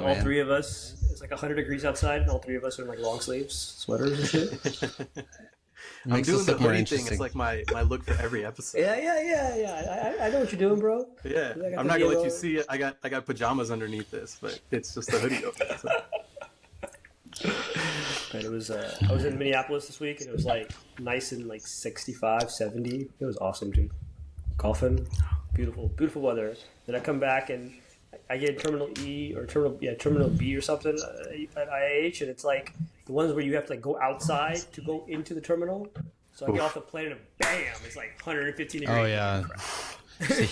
All man. three of us, it's like 100 degrees outside, and all three of us are in like long sleeves, sweaters and shit. I'm Makes doing this the look more hoodie thing. It's interesting. like my look for every episode. Yeah. I know what you're doing, bro. Yeah, I got I'm the not gonna let you yellow. see it. I got pajamas underneath this, but it's just a hoodie over it. So. But it was, I was in Minneapolis this week, and it was like nice and like 65, 70. It was awesome, dude. Golfing, beautiful weather. Then I come back and I get Terminal E or Terminal B or something at IAH, and it's like the ones where you have to like go outside to go into the terminal. So I get off the plane and bam, it's like 115 degrees. Oh yeah, it's a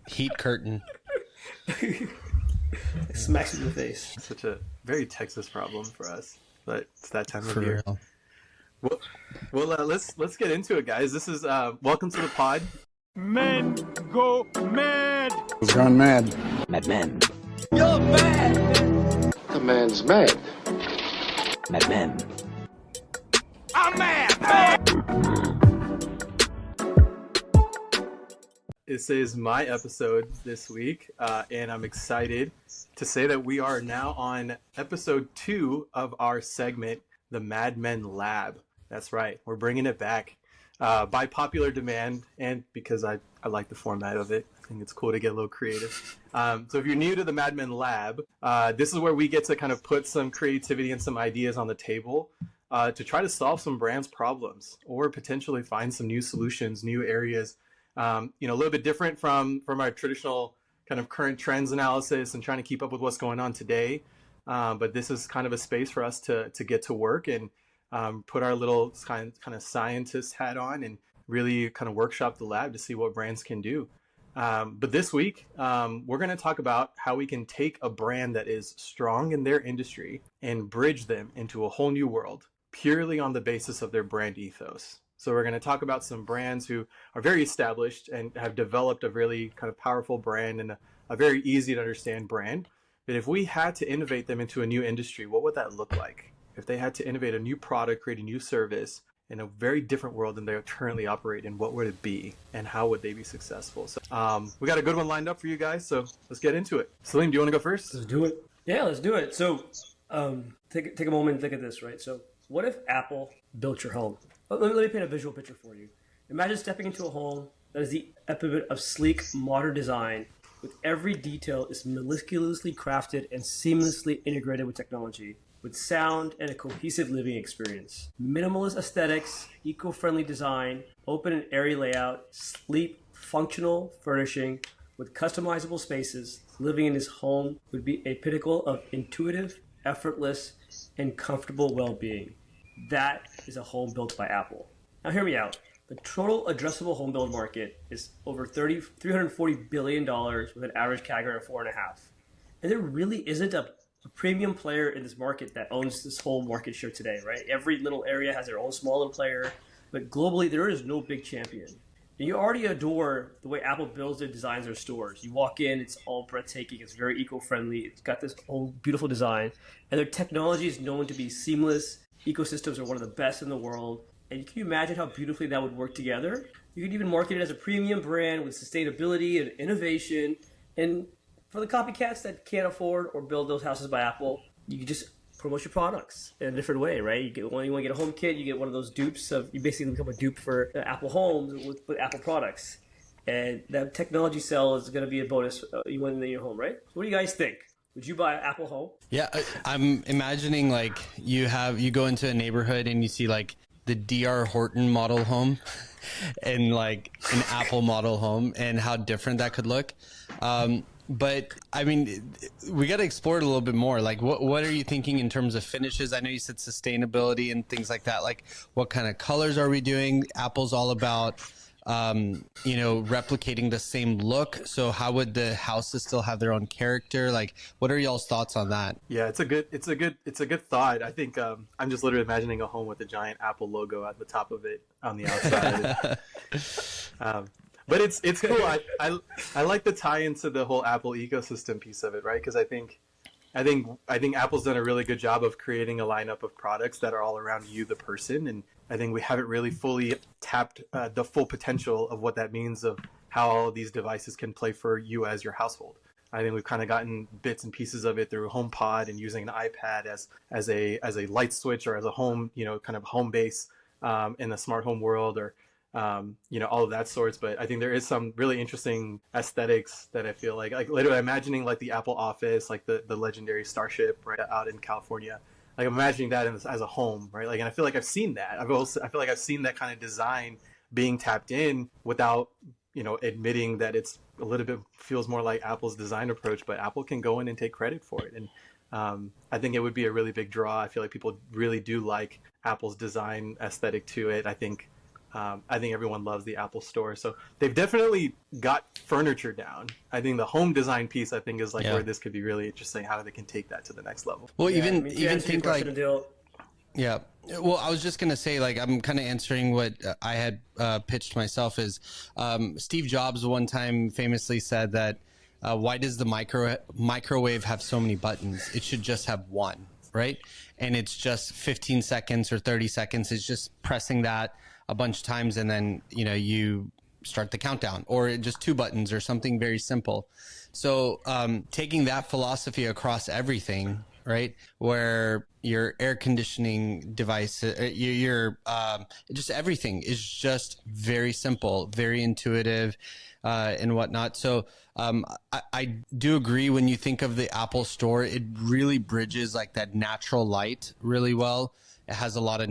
heat curtain. It smacks you in the face. Such a very Texas problem for us, but it's that time For of year. real. Let's get into it, guys. This is welcome to the pod. Men go mad. He's gone mad. Madmen. You're mad. The man's mad. Madmen. I'm mad. This is my episode this week, and I'm excited to say that we are now on episode 2 of our segment, the Mad Men Lab. That's right, we're bringing it back by popular demand, and because I like the format of it. I think it's cool to get a little creative. So if you're new to the Mad Men Lab, this is where we get to kind of put some creativity and some ideas on the table to try to solve some brands' problems or potentially find some new solutions, new areas. A little bit different from our traditional kind of current trends analysis and trying to keep up with what's going on today. But this is kind of a space for us to get to work and put our little kind of scientist hat on and really kind of workshop the lab to see what brands can do. But this week, we're going to talk about how we can take a brand that is strong in their industry and bridge them into a whole new world purely on the basis of their brand ethos. So we're going to talk about some brands who are very established and have developed a really kind of powerful brand and a very easy to understand brand. But if we had to innovate them into a new industry, what would that look like? If they had to innovate a new product, create a new service in a very different world than they currently operate in, what would it be? And how would they be successful? So we got a good one lined up for you guys. So let's get into it. Salim, do you want to go first? Let's do it. Yeah, let's do it. So take a moment and think of this, right? So what if Apple built your home? Let me paint a visual picture for you. Imagine stepping into a home that is the epitome of sleek, modern design, with every detail is meticulously crafted and seamlessly integrated with technology, with sound and a cohesive living experience. Minimalist aesthetics, eco-friendly design, open and airy layout, sleek, functional furnishing, with customizable spaces. Living in this home would be a pinnacle of intuitive, effortless, and comfortable well-being. That is a home built by Apple. Now hear me out. The total addressable home build market is over $340 billion with an average CAGR of 4.5. And there really isn't a premium player in this market that owns this whole market share today, right? Every little area has their own small little player, but globally there is no big champion. And you already adore the way Apple builds their designs their stores. You walk in, it's all breathtaking, it's very eco-friendly, it's got this whole beautiful design, and their technology is known to be seamless. Ecosystems are one of the best in the world. And can you imagine how beautifully that would work together? You could even market it as a premium brand with sustainability and innovation. And for the copycats that can't afford or build those houses by Apple, you could just promote your products in a different way, right? When you want to get a HomeKit, you get one of those dupes of, you basically become a dupe for Apple homes with Apple products. And that technology sell is going to be a bonus you want in your home, right? So what do you guys think? Would you buy an Apple home? Yeah, I'm imagining like you go into a neighborhood and you see like the DR Horton model home and like an Apple model home and how different that could look. But I mean, we got to explore it a little bit more. Like what are you thinking in terms of finishes? I know you said sustainability and things like that. Like what kind of colors are we doing? Apple's all about replicating the same look. So how would the houses still have their own character? Like, what are y'all's thoughts on that? Yeah, it's a good thought. I think I'm just literally imagining a home with a giant Apple logo at the top of it on the outside. But it's cool. I like the tie into the whole Apple ecosystem piece of it, right? Because I think Apple's done a really good job of creating a lineup of products that are all around you, the person, and I think we haven't really fully tapped the full potential of what that means of how all of these devices can play for you as your household. I think we've kind of gotten bits and pieces of it through HomePod and using an iPad as a light switch or as a home, kind of home base in the smart home world, or all of that sorts. But I think there is some really interesting aesthetics that I feel like literally imagining like the Apple office, like the legendary Starship right out in California. Like I'm imagining that as a home, right? Like, and I feel like I've seen that. I feel like I've seen that kind of design being tapped in without, admitting that it's a little bit feels more like Apple's design approach, but Apple can go in and take credit for it. And I think it would be a really big draw. I feel like people really do like Apple's design aesthetic to it. I think everyone loves the Apple Store. So they've definitely got furniture down. I think the home design piece, I think, is like where this could be really interesting, how they can take that to the next level. Well, even think like, Adil, yeah. Well, I was just going to say, like, I'm kind of answering what I had pitched myself is Steve Jobs one time famously said that why does the microwave have so many buttons? It should just have one, right? And it's just 15 seconds or 30 seconds. It's just pressing that a bunch of times, and then you start the countdown, or just two buttons or something very simple. So taking that philosophy across everything, right, where your air conditioning device, your just everything is just very simple, very intuitive, and whatnot. So I do agree, when you think of the Apple Store, it really bridges like that natural light really well. It has a lot of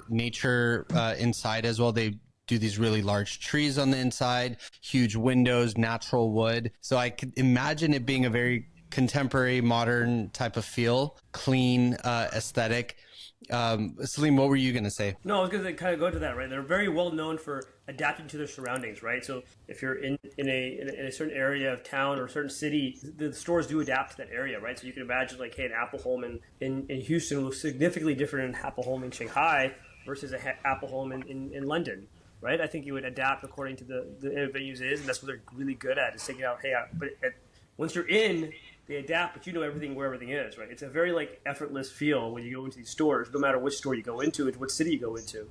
nature inside as well. They do these really large trees on the inside, huge windows, natural wood. So I could imagine it being a very contemporary, modern type of feel, clean aesthetic. Salim, what were you going to say? No, I was going to kind of go to that, right? They're very well known for adapting to their surroundings, right? So if you're in a certain area of town or a certain city, the stores do adapt to that area, right? So you can imagine like, hey, an Apple Home in Houston looks significantly different than an Apple Home in Shanghai versus an Apple Home in London, right? I think you would adapt according to the venues is, and that's what they're really good at, is taking out, hey, once you're in, they adapt, but you know everything where everything is, right? It's a very like effortless feel when you go into these stores, no matter which store you go into and what city you go into.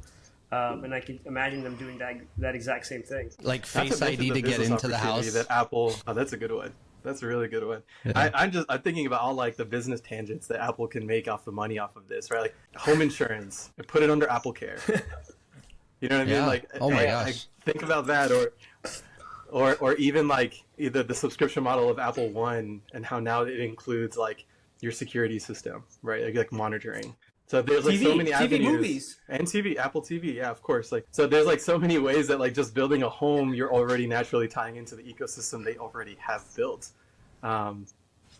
And I can imagine them doing that exact same thing. Like Face ID to get into the house. That Apple, that's a good one. That's a really good one. Yeah. I'm thinking about all like the business tangents that Apple can make off the money off of this, right? Like home insurance, put it under Apple Care. You know what I mean? Like, oh my gosh, think about that, or even like either the subscription model of Apple One and how now it includes like your security system, right? Like monitoring. So there's like so many avenues. TV, movies. And TV, Apple TV, yeah, of course. Like, so there's like so many ways that like just building a home, you're already naturally tying into the ecosystem they already have built. And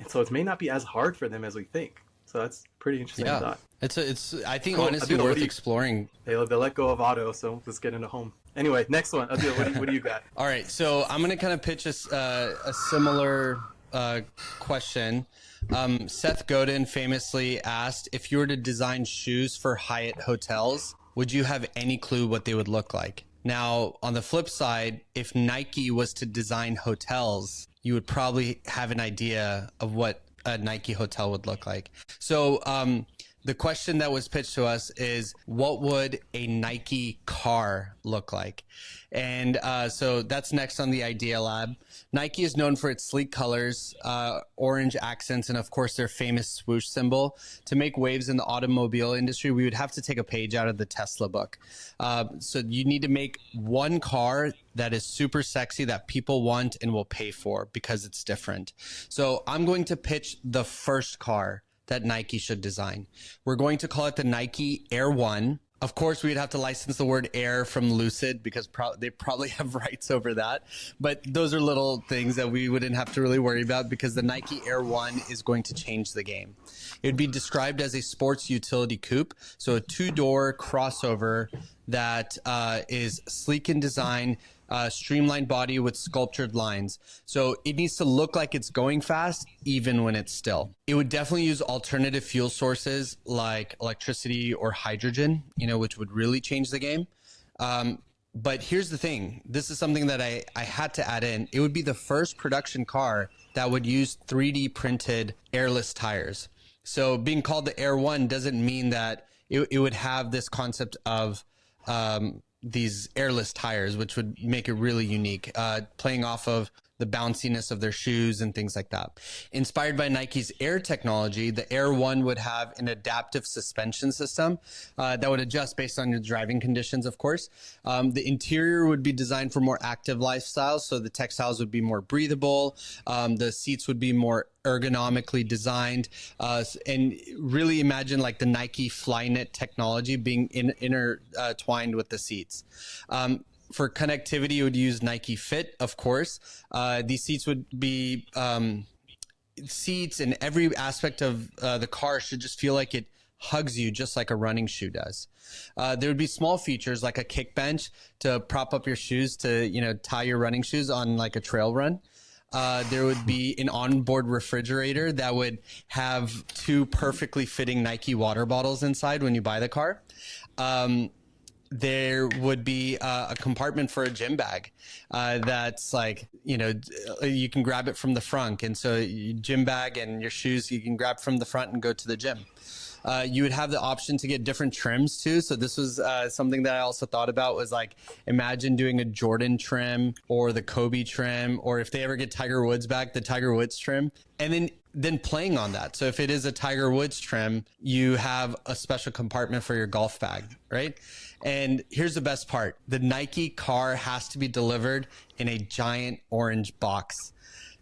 so it may not be as hard for them as we think. So that's pretty interesting thought. It's I think cool. Honestly worth exploring. They let go of auto, so let's get into home. Anyway, next one. Adil, what do you got? All right, so I'm going to kind of pitch a similar question. Seth Godin famously asked, if you were to design shoes for Hyatt hotels, would you have any clue what they would look like? Now, on the flip side, if Nike was to design hotels, you would probably have an idea of what a Nike hotel would look like. So the question that was pitched to us is, what would a Nike car look like? And so that's next on the Idea Lab. Nike is known for its sleek colors, orange accents, and of course their famous swoosh symbol. To make waves in the automobile industry, we would have to take a page out of the Tesla book. So you need to make one car that is super sexy that people want and will pay for because it's different. So I'm going to pitch the first car that Nike should design. We're going to call it the Nike Air One. Of course, we'd have to license the word air from Lucid because they probably have rights over that. But those are little things that we wouldn't have to really worry about because the Nike Air One is going to change the game. It would be described as a sports utility coupe, so a two-door crossover that is sleek in design, streamlined body with sculptured lines. So it needs to look like it's going fast, even when it's still. It would definitely use alternative fuel sources like electricity or hydrogen, which would really change the game. But here's the thing. This is something that I had to add in. It would be the first production car that would use 3D printed airless tires. So being called the Air One doesn't mean that it would have this concept of these airless tires, which would make it really unique, playing off of the bounciness of their shoes and things like that. Inspired by Nike's Air technology, the Air 1 would have an adaptive suspension system that would adjust based on your driving conditions, of course. The interior would be designed for more active lifestyles, so the textiles would be more breathable. The seats would be more ergonomically designed, and really imagine like the Nike Flyknit technology being intertwined with the seats. For connectivity, you would use Nike Fit, of course. These seats would be seats, and every aspect of the car should just feel like it hugs you just like a running shoe does. There would be small features like a kick bench to prop up your shoes to, tie your running shoes on like a trail run. There would be an onboard refrigerator that would have 2 perfectly fitting Nike water bottles inside when you buy the car. There would be a compartment for a gym bag that's like, you can grab it from the front. And so your gym bag and your shoes, you can grab from the front and go to the gym. You would have the option to get different trims too. So this was something that I also thought about was like, imagine doing a Jordan trim or the Kobe trim, or if they ever get Tiger Woods back, the Tiger Woods trim. And then playing on that. So if it is a Tiger Woods trim, you have a special compartment for your golf bag, right? And here's the best part. The Nike car has to be delivered in a giant orange box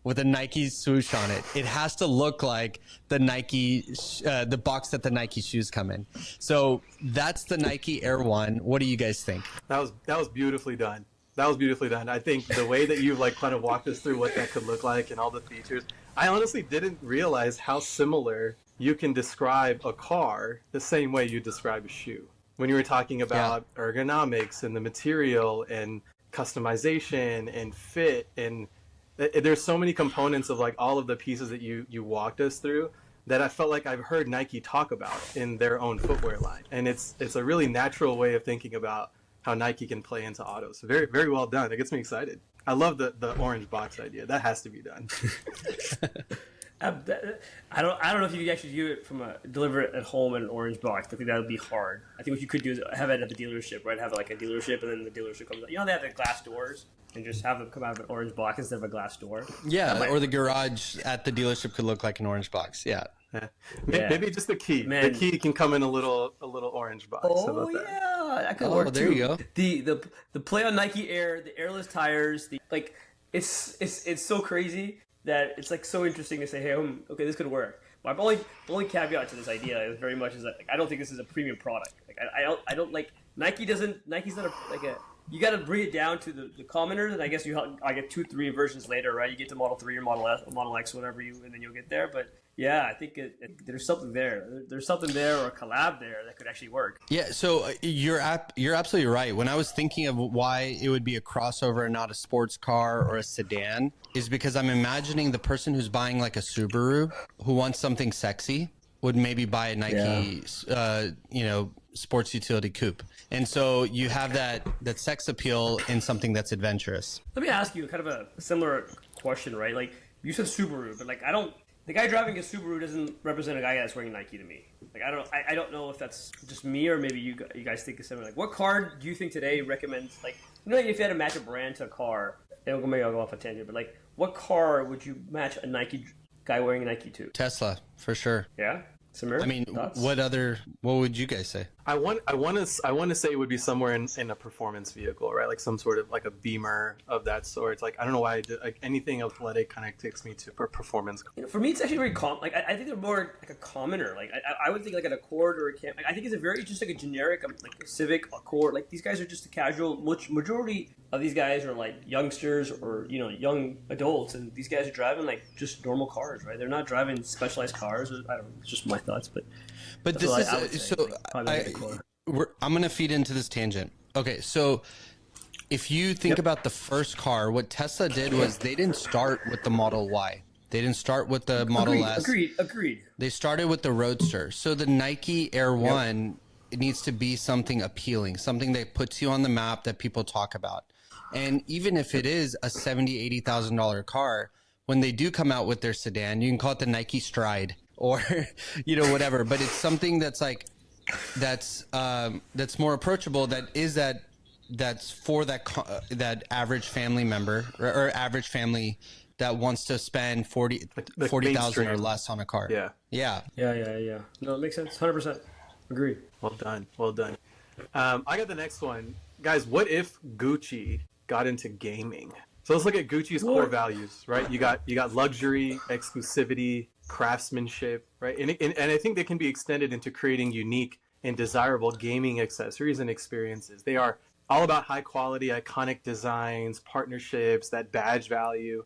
with a Nike swoosh on it. It has to look like the Nike, the box that the Nike shoes come in. So that's the Nike Air 1. What do you guys think? That was beautifully done. That was beautifully done. I think the way that you've like kind of walked us through what that could look like and all the features, I honestly didn't realize how similar you can describe a car the same way you describe a shoe. When you were talking about ergonomics and the material and customization and fit, and there's so many components of like all of the pieces that you walked us through that I felt like I've heard Nike talk about in their own footwear line. And it's a really natural way of thinking about how Nike can play into autos. So very, very well done. It gets me excited. I love the orange box idea. That has to be done. I don't know if you could actually do it deliver it at home in an orange box. I think that would be hard. I think what you could do is have it at the dealership, right? Have like a dealership, and then the dealership comes out. They have the glass doors, and just have them come out of an orange box instead of a glass door. Yeah, or the garage at the dealership could look like an orange box. Yeah. Maybe just the key. Man. The key can come in a little orange box. Oh yeah, that could work there too. You go. The play on Nike Air, the airless tires, it's so crazy that it's like so interesting to say, hey, okay, this could work. My only caveat to this idea is very much is that I don't think this is a premium product. Like I don't like Nike's not you got to bring it down to the commoners, and I guess I get 2-3 versions later, right? You get to Model 3 or Model S, or Model X, whatever and then you'll get there. But yeah, I think there's something there. There's something there, or a collab there that could actually work. Yeah, so you're absolutely right. When I was thinking of why it would be a crossover and not a sports car or a sedan, is because I'm imagining the person who's buying like a Subaru who wants something sexy would maybe buy a Nike, sports utility coupe. And so you have that sex appeal in something that's adventurous. Let me ask you kind of a similar question, right? Like you said Subaru, but like the guy driving a Subaru doesn't represent a guy that's wearing Nike to me. Like I don't know if that's just me or maybe you guys think it's similar. Like what car do you think today recommends, like, if you had to match a brand to a car, and maybe I'll go off a tangent, but like what car would you match a Nike guy wearing a Nike to? Tesla, for sure. Yeah? Samir, I mean, thoughts? what would you guys say? I want to say it would be somewhere in a performance vehicle, right? Like some sort of like a Beamer of that sort. It's like I don't know why like anything athletic kind of takes me to performance. For me, it's actually very like I think they're more like a commoner. Like I would think like an Accord or a Camry. Like, I think it's a very just like a generic like a Civic, Accord. Like these guys are just a casual. Majority of these guys are like youngsters or young adults, and these guys are driving like just normal cars, right? They're not driving specialized cars. I don't know. It's just my thoughts, but this is so. I'm going to feed into this tangent. Okay, so if you think about the first car, what Tesla did was they didn't start with the Model Y. They didn't start with the Model S. Agreed. They started with the Roadster. So the Nike Air 1, it needs to be something appealing, something that puts you on the map that people talk about. And even if it is a $70,000, $80,000 car, when they do come out with their sedan, you can call it the Nike Stride or, whatever. But it's something that's like, that's more approachable, that is that that's for that average family member or average family that wants to spend 40,000 or less on a car. Yeah. Yeah. Yeah. No, it makes sense. 100%. Agree. Well done. I got the next one. Guys, what if Gucci got into gaming? So let's look at Gucci's core values, right? You got luxury, exclusivity, craftsmanship, right? And I think they can be extended into creating unique and desirable gaming accessories and experiences. They are all about high quality, iconic designs, partnerships, that badge value.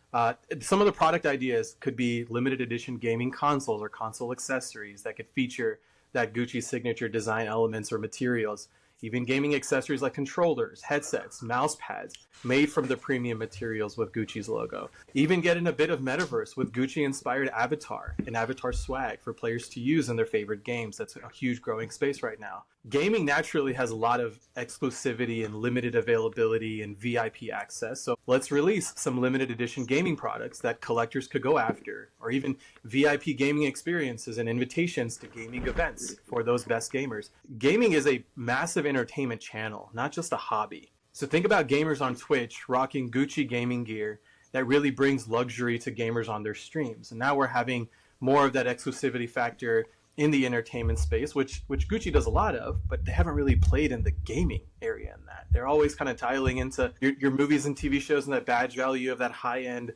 Some of the product ideas could be limited edition gaming consoles or console accessories that could feature that Gucci signature design elements or materials. Even gaming accessories like controllers, headsets, mouse pads, made from the premium materials with Gucci's logo. Even getting a bit of metaverse with Gucci-inspired avatar and avatar swag for players to use in their favorite games. That's a huge growing space right now. Gaming naturally has a lot of exclusivity and limited availability and VIP access. So let's release some limited edition gaming products that collectors could go after, or even VIP gaming experiences and invitations to gaming events for those best gamers. Gaming is a massive entertainment channel, not just a hobby. So think about gamers on Twitch rocking Gucci gaming gear that really brings luxury to gamers on their streams. And now we're having more of that exclusivity factor in the entertainment space, which Gucci does a lot of, but they haven't really played in the gaming area in that. They're always kind of dialing into your movies and TV shows and that badge value of that high-end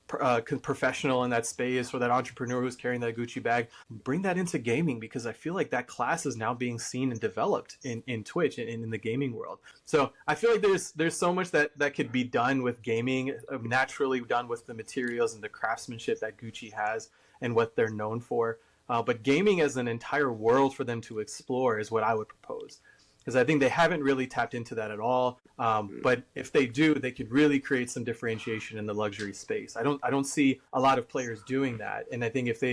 professional in that space, or that entrepreneur who's carrying that Gucci bag. Bring that into gaming, because I feel like that class is now being seen and developed in Twitch and in the gaming world. So I feel like there's so much that could be done with gaming, naturally done with the materials and the craftsmanship that Gucci has and what they're known for. But gaming as an entire world for them to explore is what I would propose, because I think they haven't really tapped into that at all. But if they do, they could really create some differentiation in the luxury space. I don't see a lot of players doing that. And I think if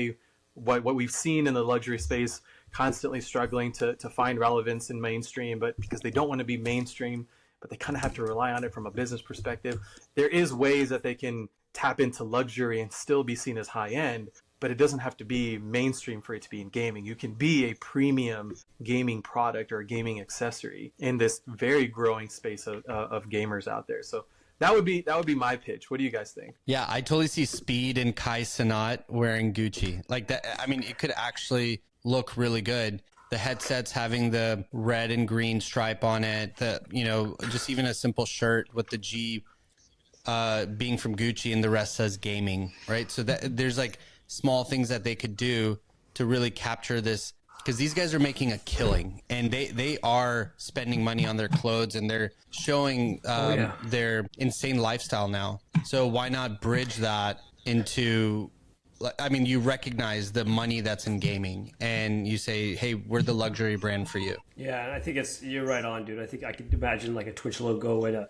what we've seen in the luxury space, constantly struggling to find relevance in mainstream, but because they don't want to be mainstream, but they kind of have to rely on it from a business perspective, there is ways that they can tap into luxury and still be seen as high end. But it doesn't have to be mainstream for it to be in gaming. You can be a premium gaming product or a gaming accessory in this very growing space of gamers out there. So that would be my pitch. What do you guys think? Yeah, I totally see Speed and Kai Cenat wearing Gucci. Like that. I mean, it could actually look really good. The headsets having the red and green stripe on it. Just even a simple shirt with the G being from Gucci and the rest says gaming, right? So that there's like small things that they could do to really capture this, because these guys are making a killing and they are spending money on their clothes and they're showing their insane lifestyle now. So why not bridge that into, I mean, you recognize the money that's in gaming and you say, hey, we're the luxury brand for you. Yeah, and I think you're right on, dude. I think I could imagine like a Twitch logo and a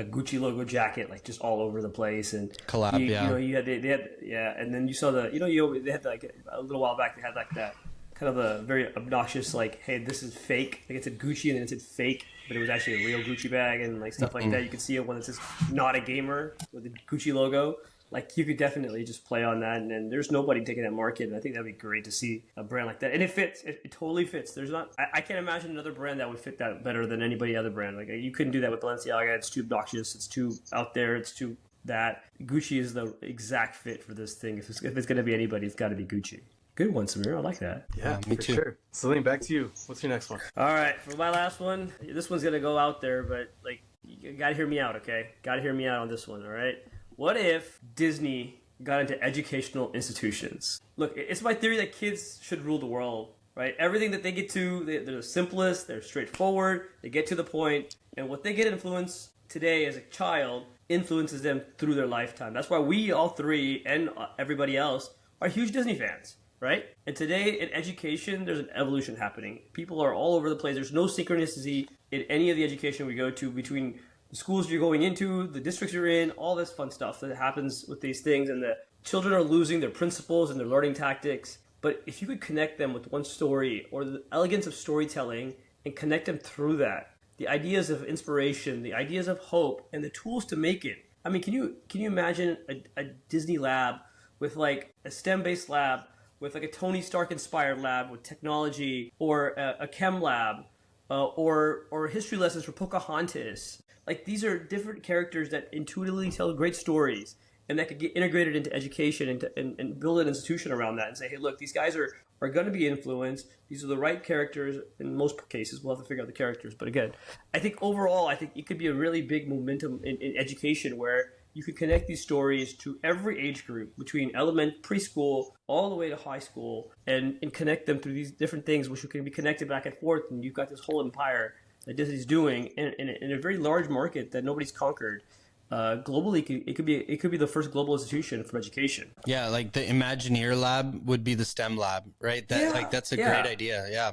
Gucci logo jacket, like just all over the place, and collab. They had, and then you saw they had like a little while back, they had like that kind of a very obnoxious, like, hey, this is fake. Like it said Gucci and then it said fake, but it was actually a real Gucci bag and like stuff like that. You could see it when it says not a gamer with the Gucci logo. Like you could definitely just play on that, and there's nobody taking that market. And I think that'd be great to see a brand like that, and it fits. It totally fits. There's not. I can't imagine another brand that would fit that better than anybody other brand. Like you couldn't do that with Balenciaga. It's too obnoxious. It's too out there. It's too that. Gucci is the exact fit for this thing. If it's going to be anybody, it's got to be Gucci. Good one, Samir. I like that. Yeah, me for too. sure. Celine, back to you. What's your next one? All right, for my last one, this one's gonna go out there, but like you gotta hear me out, okay? Gotta hear me out on this one. All right. What if Disney got into educational institutions? Look, it's my theory that kids should rule the world, right? Everything that they get to, they're the simplest, they're straightforward, they get to the point, and what they get influenced today as a child influences them through their lifetime. That's why we all three and everybody else are huge Disney fans, right? And today in education, there's an evolution happening. People are all over the place. There's no synchronicity in any of the education we go to between the schools you're going into, the districts you're in, all this fun stuff that happens with these things, and the children are losing their principles and their learning tactics. But if you could connect them with one story or the elegance of storytelling and connect them through that, the ideas of inspiration, the ideas of hope, and the tools to make it. I mean, can you imagine a Disney lab with like a STEM-based lab, with like a Tony Stark inspired lab with technology, or a chem lab or history lessons for Pocahontas. Like these are different characters that intuitively tell great stories, and that could get integrated into education and build an institution around that and say, hey, look, these guys are going to be influenced. These are the right characters in most cases. We'll have to figure out the characters. But again, I think overall, I think it could be a really big momentum in education where you could connect these stories to every age group between preschool, all the way to high school and connect them through these different things, which can be connected back and forth. And you've got this whole empire that Disney's doing in a very large market that nobody's conquered. Globally, it could be the first global institution for education. Yeah, like the Imagineer Lab would be the STEM lab, right? That's a great idea. Yeah.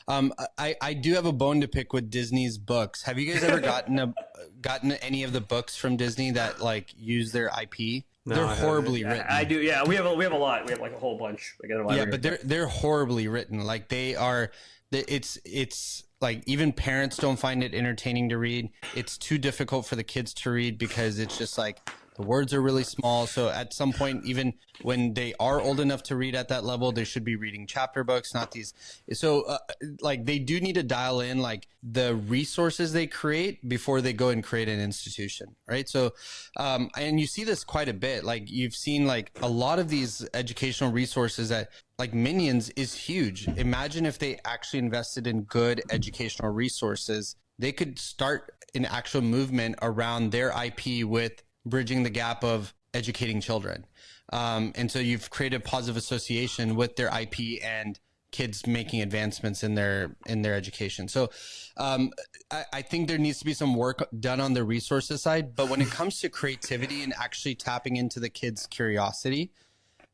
I do have a bone to pick with Disney's books. Have you guys ever gotten any of the books from Disney that like use their IP? No, they're horribly written. I do. Yeah, we have a lot. We have like a whole bunch. Yeah, but they're horribly written. Like they are. It's like even parents don't find it entertaining to read. It's too difficult for the kids to read because it's just like the words are really small. So at some point, even when they are old enough to read at that level, they should be reading chapter books, not these. So like they do need to dial in like the resources they create before they go and create an institution, right? So and you see this quite a bit. Like you've seen like a lot of these educational resources that like Minions is huge. Imagine if they actually invested in good educational resources. They could start an actual movement around their IP with bridging the gap of educating children. And so you've created positive association with their IP and kids making advancements in their education. So I think there needs to be some work done on the resources side. But when it comes to creativity and actually tapping into the kids' curiosity,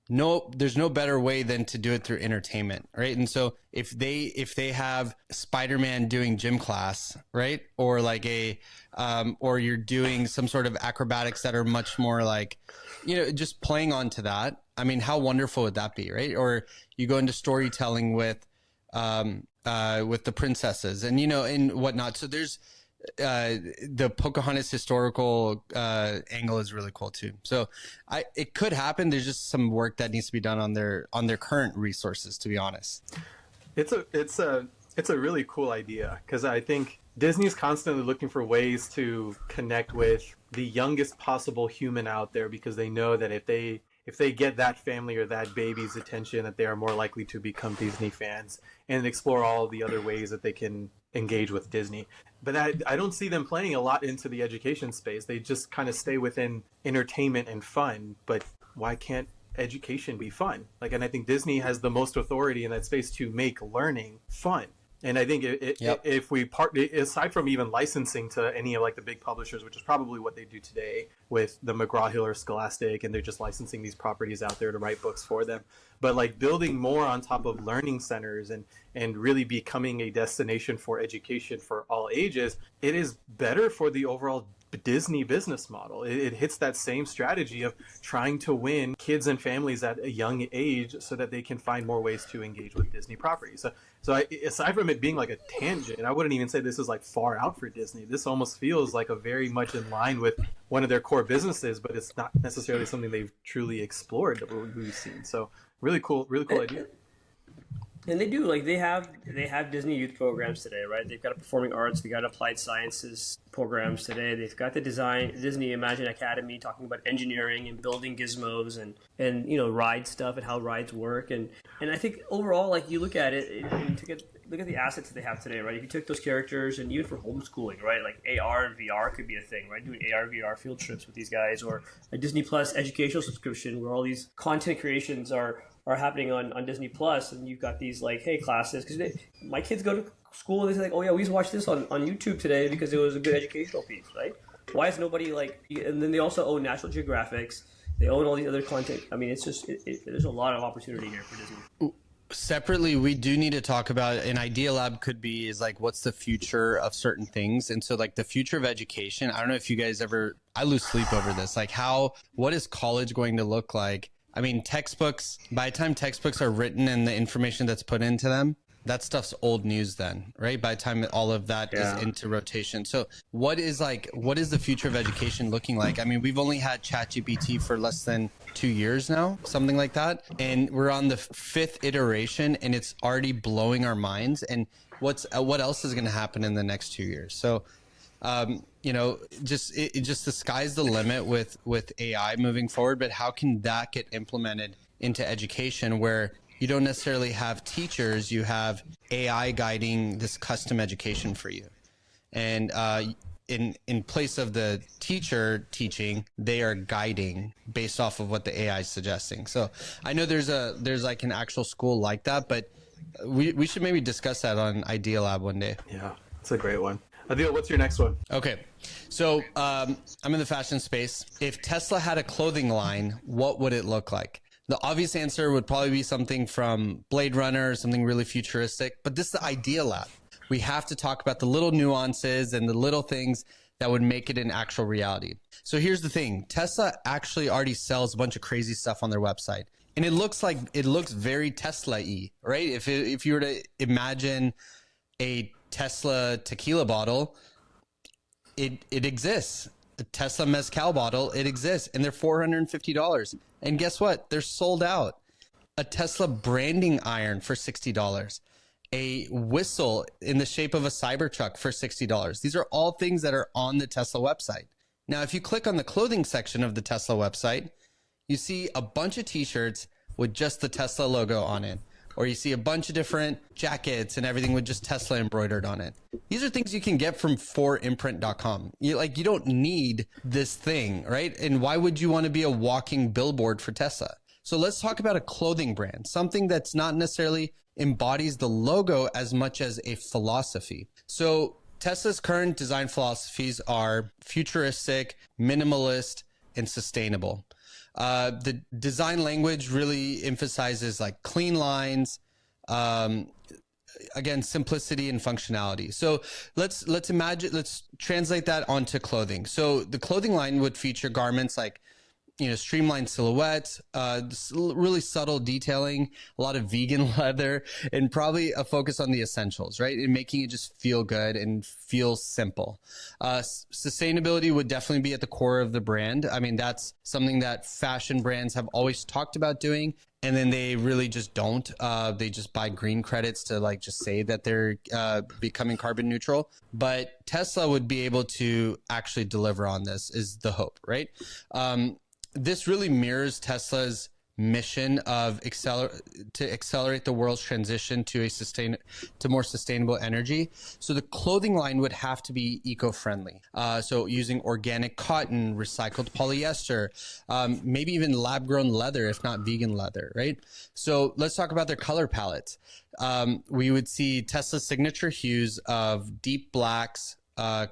there's no better way than to do it through entertainment, right? And so if they have Spider-Man doing gym class, right, or like or you're doing some sort of acrobatics that are much more like, just playing onto that. I mean, how wonderful would that be, right? Or you go into storytelling with the princesses and and whatnot. So there's the Pocahontas historical angle is really cool too. So it could happen. There's just some work that needs to be done on their current resources, to be honest. It's a really cool idea because I think Disney's constantly looking for ways to connect with the youngest possible human out there because they know that if they get that family or that baby's attention, that they are more likely to become Disney fans and explore all the other ways that they can engage with Disney. But I don't see them playing a lot into the education space. They just kind of stay within entertainment and fun. But why can't education be fun? And I think Disney has the most authority in that space to make learning fun. And I think if we aside from even licensing to any of the big publishers, which is probably what they do today with the McGraw-Hill or Scholastic, and they're just licensing these properties out there to write books for them. But building more on top of learning centers and really becoming a destination for education for all ages, it is better for the overall Disney business model. It hits that same strategy of trying to win kids and families at a young age so that they can find more ways to engage with Disney properties. So aside from it being a tangent, I wouldn't even say this is far out for Disney. This almost feels a very much in line with one of their core businesses, but it's not necessarily something they've truly explored that we've seen. So really cool idea. And they do they have Disney youth programs today, right? They've got performing arts, they've got applied sciences programs today. They've got the Disney Imagine Academy talking about engineering and building gizmos and ride stuff and how rides work. And I think overall, you look at it and look at the assets that they have today, right? If you took those characters and even for homeschooling, right? AR and VR could be a thing, right? Doing AR, VR field trips with these guys, or a Disney Plus educational subscription where all these content creations are happening on Disney Plus, and you've got these hey classes, because my kids go to school and they say oh yeah, we just watched this on YouTube today because it was a good educational piece, right? Why is nobody and then they also own National Geographics, they own all these other content. I mean, it's just there's a lot of opportunity here for Disney. Separately, we do need to talk about an idea lab could be is what's the future of certain things. And so the future of education, I don't know if you guys I lose sleep over this. What is college going to look like? I mean, textbooks, by the time textbooks are written and the information that's put into them, that stuff's old news then, right? By the time all of that is into rotation. So what is the future of education looking like? I mean, we've only had ChatGPT for less than 2 years now, something like that. And we're on the 5th iteration and it's already blowing our minds. And what else is going to happen in the next 2 years? So, you know, just the sky's the limit with AI moving forward. But how can that get implemented into education where you don't necessarily have teachers, you have AI guiding this custom education for you, and in place of the teacher teaching, they are guiding based off of what the AI is suggesting. So I know there's like an actual school like that, but we should maybe discuss that on Idea Lab one day. Yeah, that's a great one. Adil, what's your next one? Okay, so I'm in the fashion space. If Tesla had a clothing line, what would it look like? The obvious answer would probably be something from Blade Runner, something really futuristic, but this is the Idea Lab. We have to talk about the little nuances and the little things that would make it an actual reality. So here's the thing. Tesla actually already sells a bunch of crazy stuff on their website. And it looks very Tesla-y, right? If you were to imagine a Tesla tequila bottle, it exists. A Tesla mezcal bottle, it exists. And they're $450. And guess what? They're sold out. A Tesla branding iron for $60. A whistle in the shape of a Cybertruck for $60. These are all things that are on the Tesla website. Now, if you click on the clothing section of the Tesla website, you see a bunch of t-shirts with just the Tesla logo on it. Or you see a bunch of different jackets and everything with just Tesla embroidered on it. These are things you can get from forimprint.com. You don't need this thing, right? And why would you want to be a walking billboard for Tesla? So let's talk about a clothing brand, something that's not necessarily embodies the logo as much as a philosophy. So Tesla's current design philosophies are futuristic, minimalist, and sustainable. The design language really emphasizes like clean lines, again, simplicity and functionality. So let's translate that onto clothing. So the clothing line would feature garments like, streamlined silhouettes, really subtle detailing, a lot of vegan leather, and probably a focus on the essentials, right? And making it just feel good and feel simple. Sustainability would definitely be at the core of the brand. I mean, that's something that fashion brands have always talked about doing, and then they really just don't. They just buy green credits to just say that they're becoming carbon neutral. But Tesla would be able to actually deliver on this, is the hope, right? This really mirrors Tesla's mission of accelerate the world's transition to more sustainable energy. So the clothing line would have to be eco-friendly. So using organic cotton, recycled polyester, maybe even lab-grown leather, if not vegan leather, right? So let's talk about their color palettes. We would see Tesla's signature hues of deep blacks,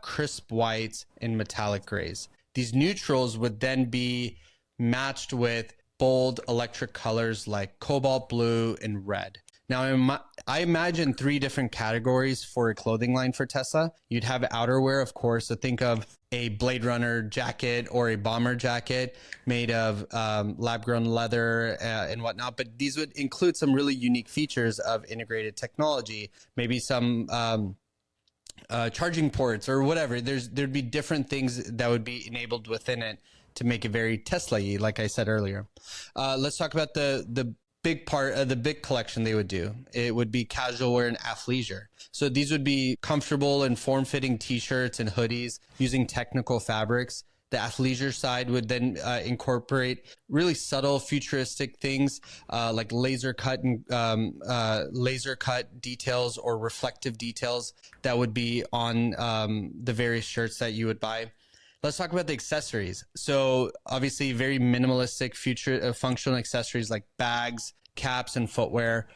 crisp whites, and metallic grays. These neutrals would then be matched with bold electric colors like cobalt blue and red. Now, I imagine 3 different categories for a clothing line for Tesla. You'd have outerwear, of course. So think of a Blade Runner jacket or a bomber jacket made of lab-grown leather and whatnot. But these would include some really unique features of integrated technology, maybe some charging ports or whatever. There'd be different things that would be enabled within it to make it very Tesla-y, like I said earlier. Let's talk about the big part of the big collection they would do. It would be casual wear and athleisure. So these would be comfortable and form-fitting t-shirts and hoodies using technical fabrics. The athleisure side would then incorporate really subtle futuristic things like laser cut details or reflective details that would be on the various shirts that you would buy. Let's talk about the accessories. So obviously very minimalistic functional accessories like bags, caps, and footwear.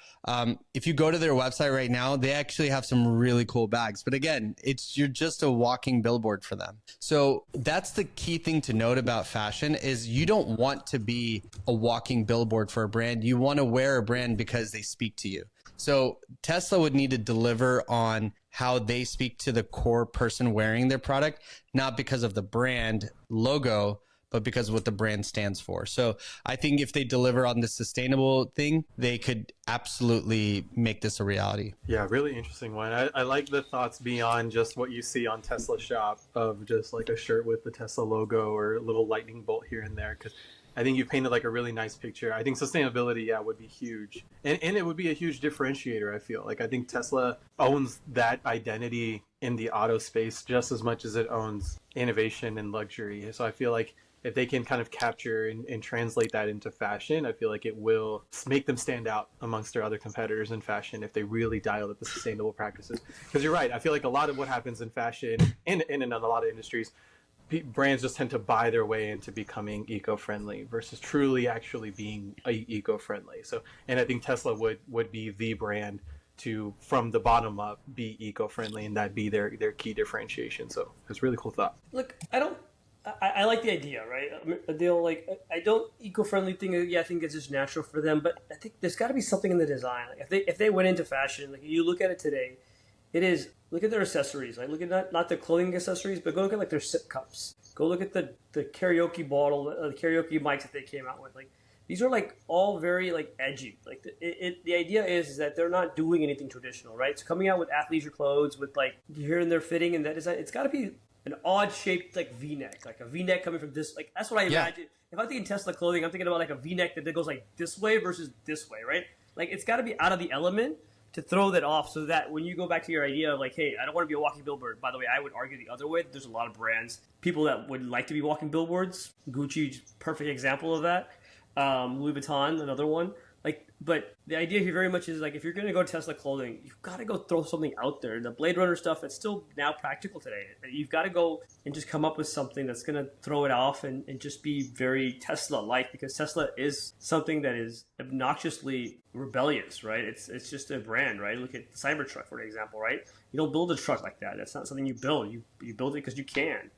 If you go to their website right now, they actually have some really cool bags. But again, you're just a walking billboard for them. So that's the key thing to note about fashion is you don't want to be a walking billboard for a brand. You want to wear a brand because they speak to you. So Tesla would need to deliver on how they speak to the core person wearing their product, not because of the brand logo, but because of what the brand stands for. So I think if they deliver on the sustainable thing, they could absolutely make this a reality. Yeah, really interesting one. I like the thoughts beyond just what you see on Tesla Shop of just like a shirt with the Tesla logo or a little lightning bolt here and there. Because I think you painted like a really nice picture. I think sustainability, yeah, would be huge. And it would be a huge differentiator, I feel. Like I think Tesla owns that identity in the auto space just as much as it owns innovation and luxury. So I feel like if they can kind of capture and translate that into fashion, I feel like it will make them stand out amongst their other competitors in fashion if they really dial up the sustainable practices. Because you're right, I feel like a lot of what happens in fashion and in a lot of industries, brands just tend to buy their way into becoming eco-friendly versus truly actually being eco-friendly. So, and I think Tesla would be the brand to, from the bottom up, be eco-friendly, and that be their key differentiation. So it's a really cool thought. Look, I like the idea, right? They'll like, I don't eco-friendly thing. Yeah, I think it's just natural for them, but I think there's got to be something in the design. Like if they went into fashion, like you look at it today, it is, look at their accessories. Like look at not the clothing accessories, but go look at like their sip cups. Go look at the karaoke bottle, the karaoke mics that they came out with. Like these are like all very like edgy. Like the idea is that they're not doing anything traditional, right? So coming out with athleisure clothes with like here and there fitting and that design, it's got to be an odd shaped like V-neck, like a V-neck coming from this. Like that's what I imagine. If I'm thinking Tesla clothing, I'm thinking about like a V-neck that goes like this way versus this way, right? Like it's got to be out of the element to throw that off, so that when you go back to your idea of like, hey, I don't want to be a walking billboard. By the way, I would argue the other way. There's a lot of brands, people that would like to be walking billboards. Gucci, perfect example of that. Louis Vuitton, another one. Like, but the idea here very much is like, if you're going to go Tesla clothing, you've got to go throw something out there. The Blade Runner stuff, that's still now practical today. You've got to go and just come up with something that's going to throw it off and just be very Tesla-like, because Tesla is something that is obnoxiously rebellious, right? It's just a brand, right? Look at the Cybertruck, for example, right? You don't build a truck like that. That's not something you build. You build it because you can.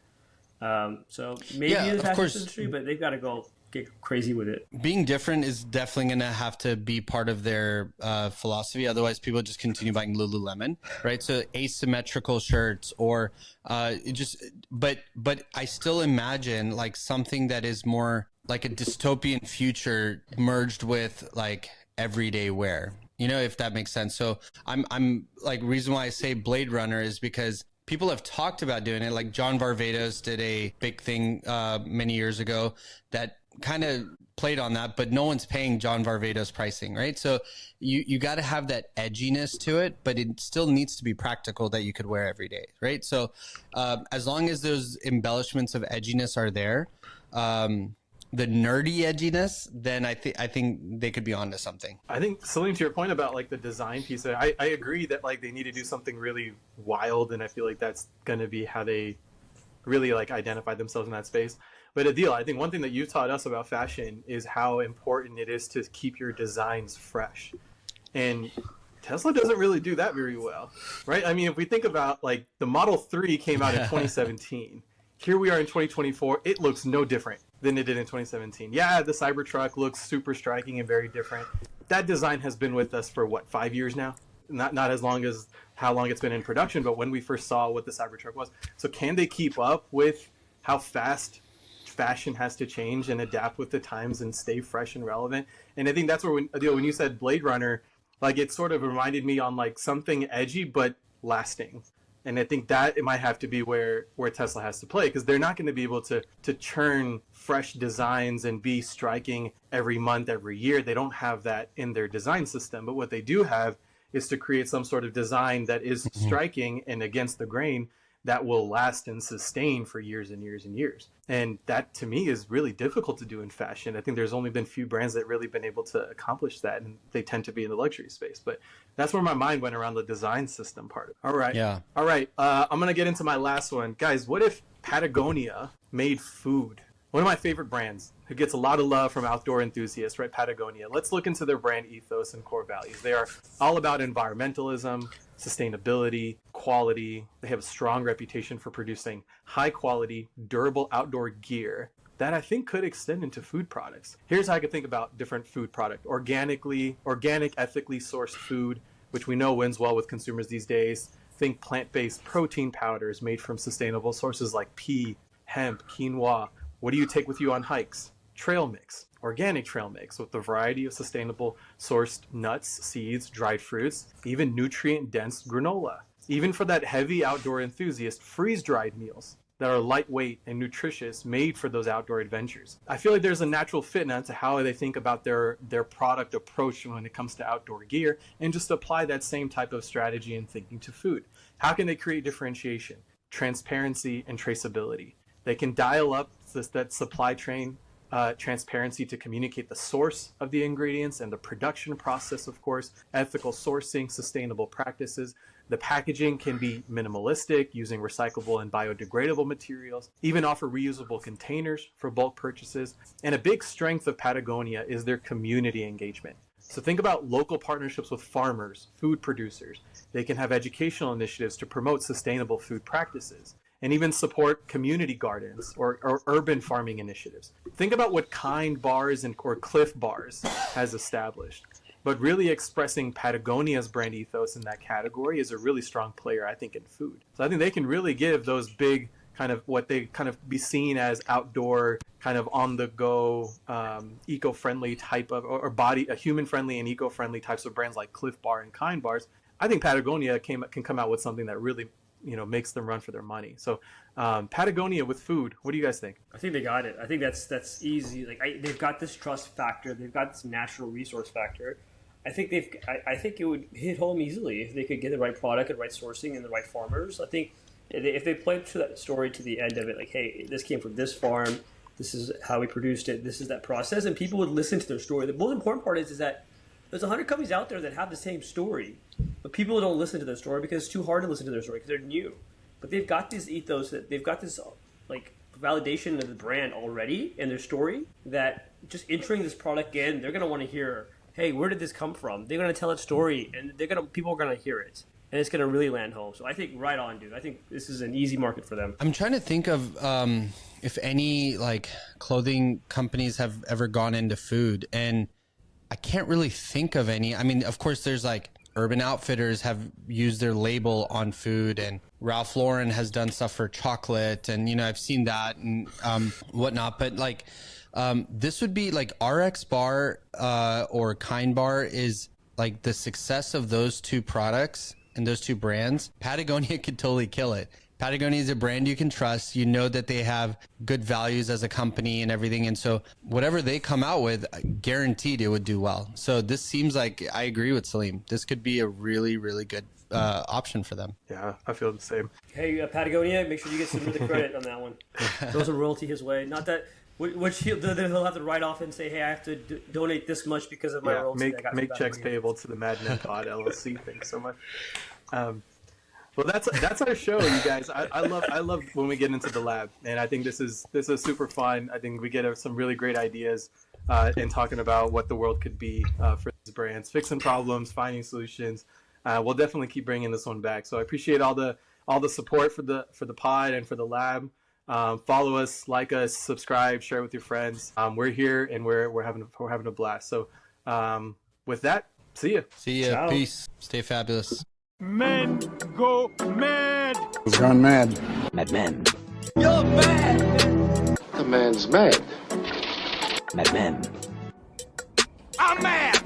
So maybe in the fashion industry, but they've got to go get crazy with it. Being different is definitely going to have to be part of their philosophy. Otherwise, people just continue buying Lululemon, right? So asymmetrical shirts or but I still imagine like something that is more like a dystopian future merged with like everyday wear, you know, if that makes sense. So I'm like, reason why I say Blade Runner is because people have talked about doing it. Like John Varvatos did a big thing many years ago that kind of played on that, but no one's paying John Varvatos pricing, right? So you got to have that edginess to it, but it still needs to be practical that you could wear every day, right? So as long as those embellishments of edginess are there, the nerdy edginess, then I think they could be onto something. I think, Celine, to your point about like the design piece, I agree that like they need to do something really wild, and I feel like that's going to be how they really like identify themselves in that space. But Adil, I think one thing that you taught us about fashion is how important it is to keep your designs fresh. And Tesla doesn't really do that very well, right? I mean, if we think about like the Model 3 came out in 2017. Here we are in 2024. It looks no different than it did in 2017. Yeah, the Cybertruck looks super striking and very different. That design has been with us for what, 5 years now? Not as long as how long it's been in production, but when we first saw what the Cybertruck was. So can they keep up with how fast fashion has to change and adapt with the times and stay fresh and relevant? And I think that's where, when you said Blade Runner, like it sort of reminded me on like something edgy but lasting. And I think that it might have to be where Tesla has to play, because they're not going to be able to churn fresh designs and be striking every month, every year. They don't have that in their design system. But what they do have is to create some sort of design that is striking and against the grain, that will last and sustain for years and years and years. And that, to me, is really difficult to do in fashion. I think there's only been few brands that really been able to accomplish that, and they tend to be in the luxury space. But that's where my mind went around the design system part of it. All right. Yeah. All right. I'm going to get into my last one. Guys, what if Patagonia made food? One of my favorite brands who gets a lot of love from outdoor enthusiasts, right? Patagonia. Let's look into their brand ethos and core values. They are all about environmentalism, sustainability, quality. They have a strong reputation for producing high quality, durable outdoor gear that I think could extend into food products. Here's how I could think about different food product. Organic, ethically sourced food, which we know wins well with consumers these days. Think plant-based protein powders made from sustainable sources like pea, hemp, quinoa. What do you take with you on hikes? Trail mix, organic trail mix with a variety of sustainable sourced nuts, seeds, dried fruits, even nutrient-dense granola. Even for that heavy outdoor enthusiast, freeze-dried meals that are lightweight and nutritious, made for those outdoor adventures. I feel like there's a natural fit now to how they think about their product approach when it comes to outdoor gear, and just apply that same type of strategy and thinking to food. How can they create differentiation, transparency, and traceability? They can dial up that supply chain transparency to communicate the source of the ingredients and the production process, of course, ethical sourcing, sustainable practices. The packaging can be minimalistic, using recyclable and biodegradable materials, even offer reusable containers for bulk purchases. And a big strength of Patagonia is their community engagement. So think about local partnerships with farmers, food producers. They can have educational initiatives to promote sustainable food practices, and even support community gardens or urban farming initiatives. Think about what Kind Bars or Cliff Bars has established. But really expressing Patagonia's brand ethos in that category is a really strong player, I think, in food. So I think they can really give those big kind of what they kind of be seen as outdoor, kind of on the go, eco-friendly type of, or human-friendly and eco-friendly types of brands like Cliff Bar and Kind Bars. I think Patagonia can come out with something that really, makes them run for their money. So Patagonia with food, what do you guys think? I think they got it. I think that's easy. They've got this trust factor. They've got this natural resource factor. I think it would hit home easily if they could get the right product and right sourcing and the right farmers. I think if they played to that story to the end of it, like, hey, this came from this farm, this is how we produced it, this is that process, and people would listen to their story. The most important part is that there's 100 companies out there that have the same story, but people don't listen to their story because it's too hard to listen to their story because they're new. But they've got this ethos, that they've got this validation of the brand already and their story, that just entering this product in, they're going to want to hear, hey, where did this come from? They're going to tell its story, and people are going to hear it, and it's going to really land home. So I think right on, dude. I think this is an easy market for them. I'm trying to think of if any clothing companies have ever gone into food, and I can't really think of any. I mean, of course, there's Urban Outfitters have used their label on food, and Ralph Lauren has done stuff for chocolate, and I've seen that and whatnot. But this would be RX Bar or Kind Bar is the success of those two products and those two brands. Patagonia could totally kill it. Patagonia is a brand you can trust. You know that they have good values as a company and everything. And so whatever they come out with, guaranteed it would do well. So this seems like, I agree with Salim. This could be a really, really good option for them. Yeah, I feel the same. Hey, Patagonia, make sure you get some of the credit on that one. Those are royalty his way. Not that... Which he'll have to write off and say, hey, I have to donate this much because of my royalty. Make checks payable to the Mad Men Pod LLC. Thanks so much. Well, that's our show, you guys. I love when we get into the lab, and I think this is super fun. I think we get some really great ideas in talking about what the world could be for these brands, fixing problems, finding solutions. We'll definitely keep bringing this one back. So I appreciate all the support for the pod and for the lab. Follow us, like us, subscribe, share with your friends. We're here and we're having a blast. So with that, see ya. See ya. Ciao. Peace. Stay fabulous. Men go mad. He's gone mad. Mad Men. You're mad. The man's mad. Mad Men. I'm mad.